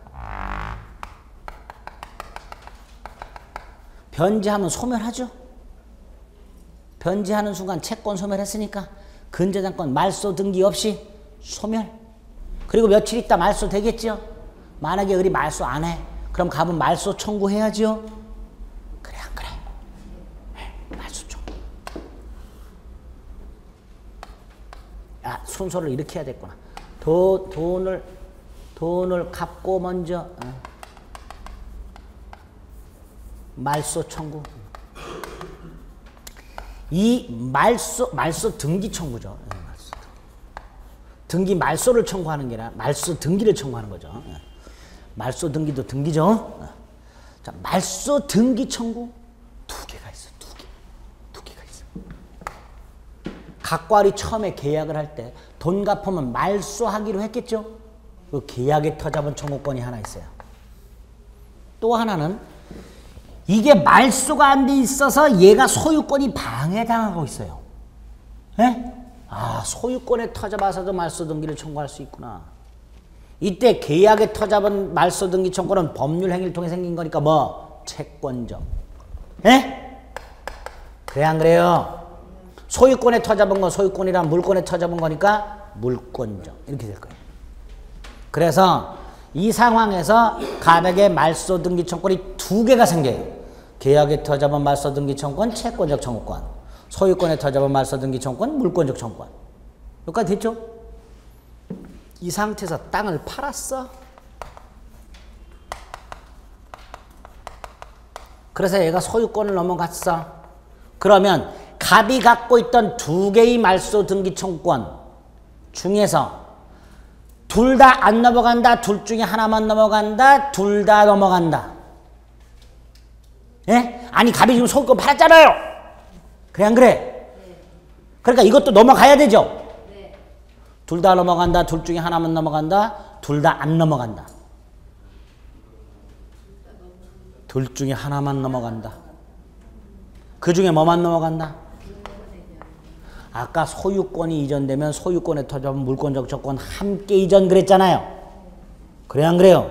변제하면 소멸하죠. 변제하는 순간 채권 소멸했으니까 근저당권 말소 등기 없이 소멸. 그리고 며칠 있다 말소 되겠죠. 만약에 을이 말소 안 해. 그럼 갑은 말소 청구해야죠. 그래 안 그래? 네, 말소 청구. 아, 순서를 이렇게 해야 됐구나. 돈을 갚고 먼저 말소 청구. 이 말소 등기 청구죠. 말소. 등기 말소를 청구하는 게 아니라 말소 등기를 청구하는 거죠. 말소 등기도 등기죠. 자, 말소 등기 청구 두 개가 있어. 두 개가 있어. 각과 을이 처음에 계약을 할 때 돈 갚으면 말소하기로 했겠죠. 그 계약에 터잡은 청구권이 하나 있어요. 또 하나는 이게 말소가 안 돼 있어서 얘가 소유권이 방해당하고 있어요. 예? 아, 소유권에 터잡아서도 말소 등기를 청구할 수 있구나. 이때 계약에 터잡은 말소 등기 청구는 법률 행위를 통해 생긴 거니까 뭐? 채권적. 예? 그래 안 그래요? 소유권에 터잡은 건 소유권이랑 물권에 터잡은 거니까 물권적. 이렇게 될 거예요. 그래서 이 상황에서 갑에게 말소 등기 청구권이 두 개가 생겨요. 계약에 터잡은 말소 등기 청구권, 채권적 청구권. 소유권에 터잡은 말소 등기 청구권, 물권적 청구권. 여기까지 됐죠? 이 상태에서 땅을 팔았어. 그래서 얘가 소유권을 넘어갔어. 그러면 갑이 갖고 있던 두 개의 말소 등기 청구권 중에서 둘 다 안 넘어간다, 둘 중에 하나만 넘어간다, 둘 다 넘어간다. 예? 아니 갑이 지금 소유권 팔았잖아요. 그래 안 그래? 그러니까 이것도 넘어가야 되죠? 둘 다 넘어간다. 둘 중에 하나만 넘어간다. 둘 다 안 넘어간다. 둘 중에 하나만 넘어간다. 그 중에 뭐만 넘어간다? 아까 소유권이 이전되면 소유권에 터져본 물권적 조건 함께 이전 그랬잖아요. 그래 안 그래요?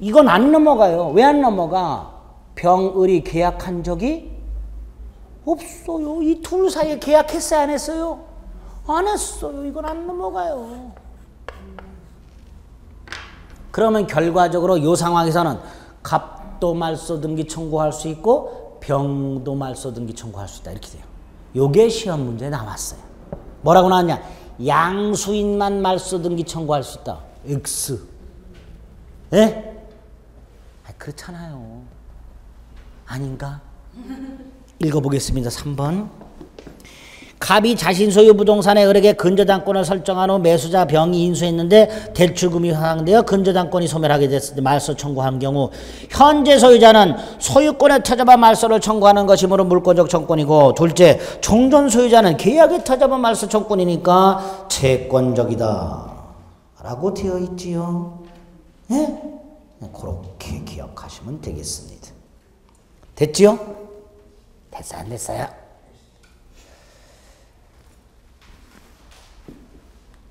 이건 안 넘어가요. 왜 안 넘어가? 병을이 계약한 적이 없어요. 이 둘 사이에 계약했어요? 안 했어요? 안 했어요. 이건 안 넘어가요. 그러면 결과적으로 이 상황에서는 갑도 말소 등기 청구할 수 있고 병도 말소 등기 청구할 수 있다. 이렇게 돼요. 요게 시험 문제에 나왔어요. 뭐라고 나왔냐? 양수인만 말소 등기 청구할 수 있다. X. 예? 그렇잖아요. 아닌가? 읽어보겠습니다. 3번. 갑이 자신 소유 부동산의 을에게 근저당권을 설정한 후 매수자 병이 인수했는데 대출금이 상환되어 근저당권이 소멸하게 됐을 때 말소 청구한 경우 현재 소유자는 소유권에 터져봐 말소를 청구하는 것이므로 물권적 청구권이고, 둘째, 종전 소유자는 계약에 터져봐 말소 청구권이니까 채권적이다 라고 되어 있지요. 예? 그렇게 기억하시면 되겠습니다. 됐지요? 됐어요? 안 됐어요?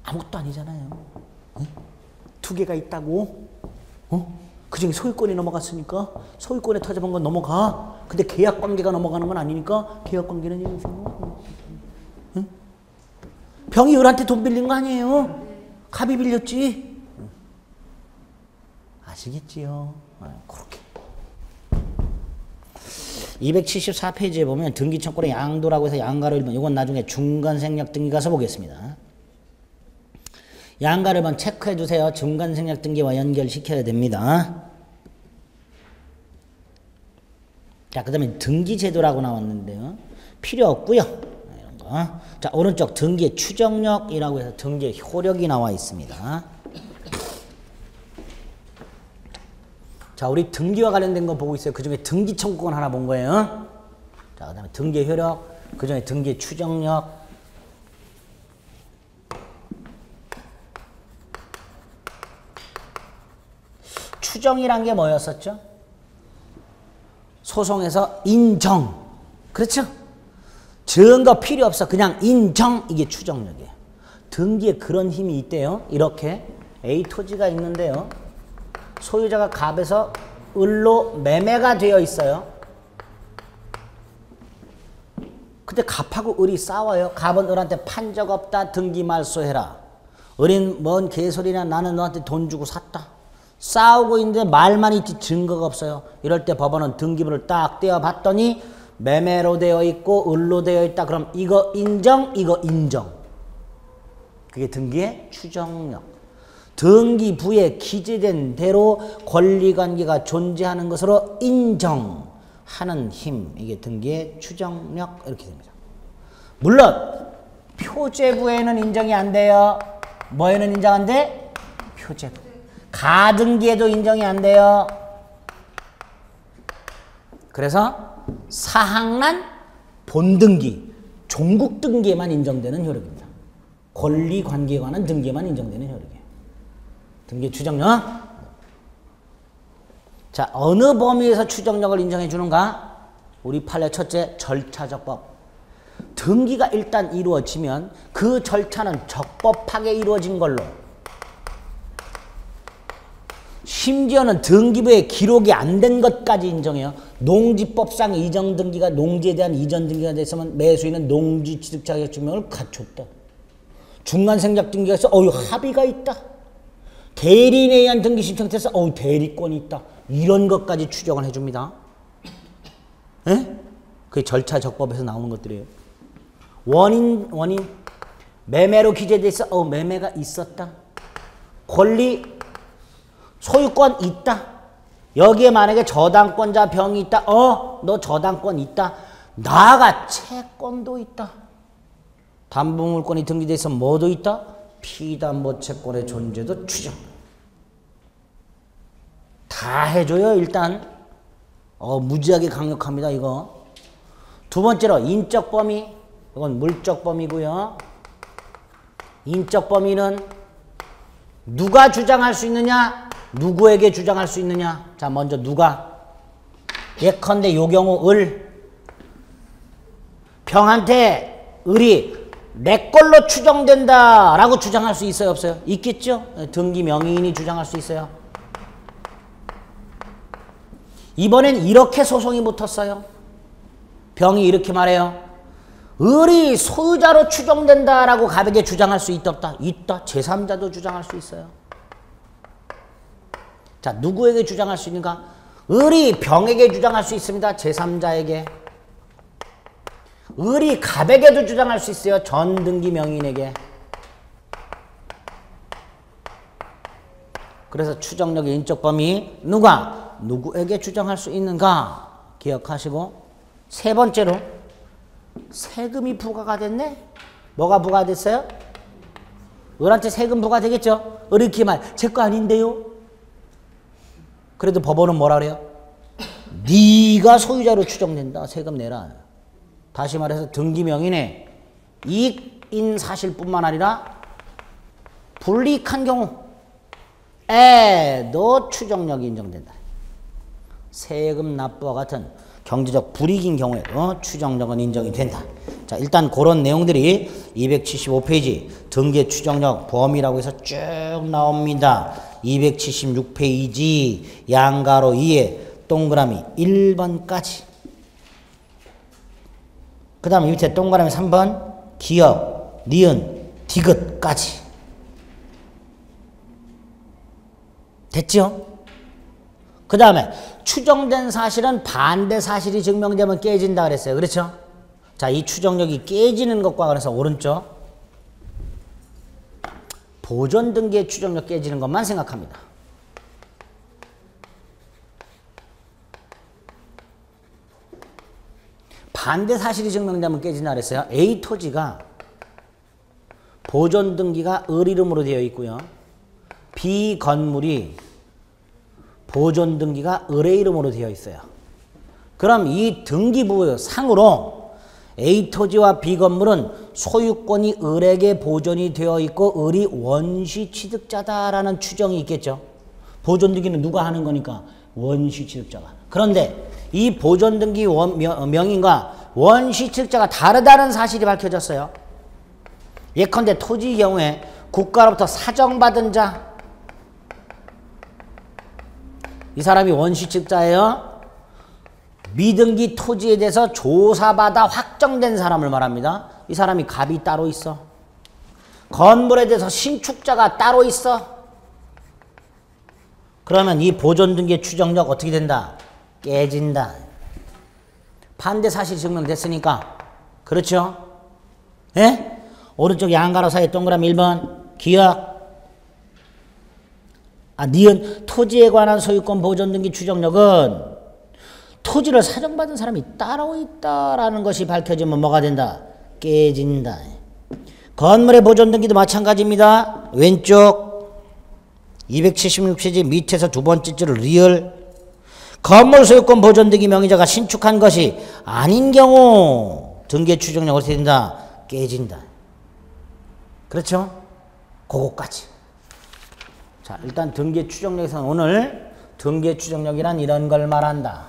아무것도 아니잖아요. 어? 두 개가 있다고? 그 중에 소유권이 넘어갔으니까 소유권에 터져본 건 넘어가. 근데 계약관계가 넘어가는 건 아니니까 계약관계는 이러세요. 병이 을한테 돈 빌린 거 아니에요? 갑이 빌렸지. 아시겠지요? 그렇게. 274페이지에 보면 등기청구의 양도라고 해서 양가를 1번, 이건 나중에 중간생략 등기 가서 보겠습니다. 양가를 1번 체크해 주세요. 중간생략 등기와 연결시켜야 됩니다. 자, 그 다음에 등기제도라고 나왔는데요. 필요 없고요. 이런 거. 자, 오른쪽 등기의 추정력이라고 해서 등기의 효력이 나와 있습니다. 자, 우리 등기와 관련된 거 보고 있어요. 그 중에 등기 청구권 하나 본 거예요. 자, 그 다음에 등기의 효력, 그 중에 등기의 추정력. 추정이란 게 뭐였었죠? 소송에서 인정. 그렇죠? 증거 필요 없어. 그냥 인정. 이게 추정력이에요. 등기에 그런 힘이 있대요. 이렇게 A 토지가 있는데요. 소유자가 갑에서 을로 매매가 되어 있어요. 근데 갑하고 을이 싸워요. 갑은 을한테 판 적 없다. 등기 말소해라. 을인 뭔 개소리냐. 나는 너한테 돈 주고 샀다. 싸우고 있는데 말만 있지 증거가 없어요. 이럴 때 법원은 등기부를 딱 떼어봤더니 매매로 되어 있고 을로 되어 있다. 그럼 이거 인정, 이거 인정. 그게 등기의 추정력. 등기부에 기재된 대로 권리관계가 존재하는 것으로 인정하는 힘. 이게 등기의 추정력. 이렇게 됩니다. 물론 표제부에는 인정이 안 돼요. 뭐에는 인정 안 돼? 표제부. 가등기에도 인정이 안 돼요. 그래서 사항란 본등기, 종국등기에만 인정되는 효력입니다. 권리관계에 관한 등기에만 인정되는 효력이에요. 등기 추정력. 자, 어느 범위에서 추정력을 인정해 주는가? 우리 판례 첫째, 절차적 법. 등기가 일단 이루어지면 그 절차는 적법하게 이루어진 걸로, 심지어는 등기부에 기록이 안 된 것까지 인정해요. 농지법상 이전 등기가, 농지에 대한 이전 등기가 됐으면 매수인은 농지 취득 자격 증명을 갖췄다. 중간생략 등기가 있어, 합의가 있다. 대리인에 의한 등기 신청돼서 대리권이 있다. 이런 것까지 추정을 해줍니다. 에? 그게 절차적법에서 나오는 것들이에요. 원인 매매로 기재돼 있어, 매매가 있었다. 권리 소유권 있다. 여기에 만약에 저당권자 병이 있다. 너 저당권 있다. 나아가 채권도 있다. 담보물권이 등기돼 있어 뭐도 있다? 피담보 채권의 존재도 추정. 다 해줘요. 일단 무지하게 강력합니다. 이거. 두 번째로 인적 범위. 이건 물적 범위고요. 인적 범위는 누가 주장할 수 있느냐? 누구에게 주장할 수 있느냐? 자, 먼저 누가? 예컨대 요 경우 을. 병한테 을이 내 걸로 추정된다 라고 주장할 수 있어요, 없어요? 있겠죠? 등기 명의인이 주장할 수 있어요. 이번엔 이렇게 소송이 붙었어요. 병이 이렇게 말해요. 을이 소유자로 추정된다 라고 갑에게 주장할 수 있다, 없다? 있다. 제3자도 주장할 수 있어요. 자, 누구에게 주장할 수 있는가? 을이 병에게 주장할 수 있습니다. 제3자에게. 을이 갑에게도 주장할 수 있어요. 전등기 명의인에게. 그래서 추정력의 인적 범위 누가? 누구에게 주장할 수 있는가? 기억하시고 세 번째로 세금이 부과가 됐네? 뭐가 부과됐어요? 을한테 세금 부과되겠죠? 을이 이렇게 말, 제 거 아닌데요? 그래도 법원은 뭐라 그래요? 네가 소유자로 추정된다. 세금 내라. 다시 말해서 등기명인의 이익인 사실뿐만 아니라 불이익한 경우에도 추정력이 인정된다. 세금 납부와 같은 경제적 불이익인 경우에도 추정력은 인정이 된다. 자, 일단 그런 내용들이 275페이지 등기 추정력 범위라고 해서 쭉 나옵니다. 276페이지 양가로 2에 동그라미 1번까지. 그 다음에 밑에 동그라미 3번 기역, 니은, 디귿까지. 됐죠? 그 다음에 추정된 사실은 반대 사실이 증명되면 깨진다 그랬어요. 그렇죠? 자, 이 추정력이 깨지는 것과 관해서 오른쪽 보존 등기의 추정력 깨지는 것만 생각합니다. 반대 사실이 증명되면 깨진다 그랬어요. A 토지가 보존 등기가 을 이름으로 되어 있고요. B 건물이 보존 등기가 을의 이름으로 되어 있어요. 그럼 이 등기부 상으로 A 토지와 B 건물은 소유권이 을에게 보존이 되어 있고 을이 원시 취득자다라는 추정이 있겠죠. 보존 등기는 누가 하는 거니까 원시 취득자가. 그런데 이 보존 등기 명인과 원시 취득자가 다르다는 사실이 밝혀졌어요. 예컨대 토지의 경우에 국가로부터 사정받은 자, 이 사람이 원시 취득자예요. 미등기 토지에 대해서 조사받아 확정된 사람을 말합니다. 이 사람이 갑이 따로 있어. 건물에 대해서 신축자가 따로 있어. 그러면 이 보존 등기의 추정력 어떻게 된다? 깨진다. 반대 사실이 증명됐으니까. 그렇죠? 예? 오른쪽 양가로 사이 동그라미 1번 기억. 니은 토지에 관한 소유권 보존 등기 추정력은 토지를 사정받은 사람이 따로 있다라는 것이 밝혀지면 뭐가 된다? 깨진다. 건물의 보존 등기도 마찬가지입니다. 왼쪽 276페이지 밑에서 두 번째 줄을 리을. 건물 소유권 보존 등기 명의자가 신축한 것이 아닌 경우 등기 추정력 어떻게 된다? 깨진다. 그렇죠? 그거까지. 자, 일단 등기 추정력에서는 오늘 등기 추정력이란 이런 걸 말한다.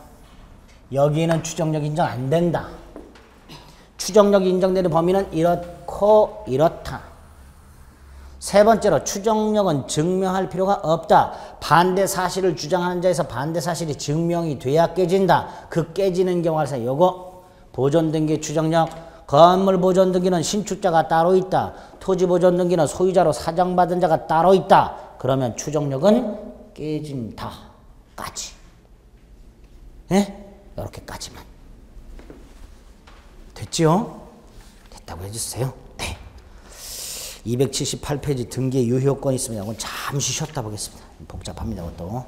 여기에는 추정력 인정 안 된다. 추정력이 인정되는 범위는 이렇고 이렇다. 세 번째로 추정력은 증명할 필요가 없다. 반대 사실을 주장하는 자에서 반대 사실이 증명이 돼야 깨진다. 그 깨지는 경우에서 요거 보존 등기 추정력, 건물 보존 등기는 신축자가 따로 있다. 토지 보존 등기는 소유자로 사정받은 자가 따로 있다. 그러면 추정력은 깨진다까지. 예? 이렇게까지만. 됐죠? 됐다고 해주세요. 네. 278페이지 등기의 유효권이 있으면 이건 잠시 쉬었다 보겠습니다. 복잡합니다, 그것도.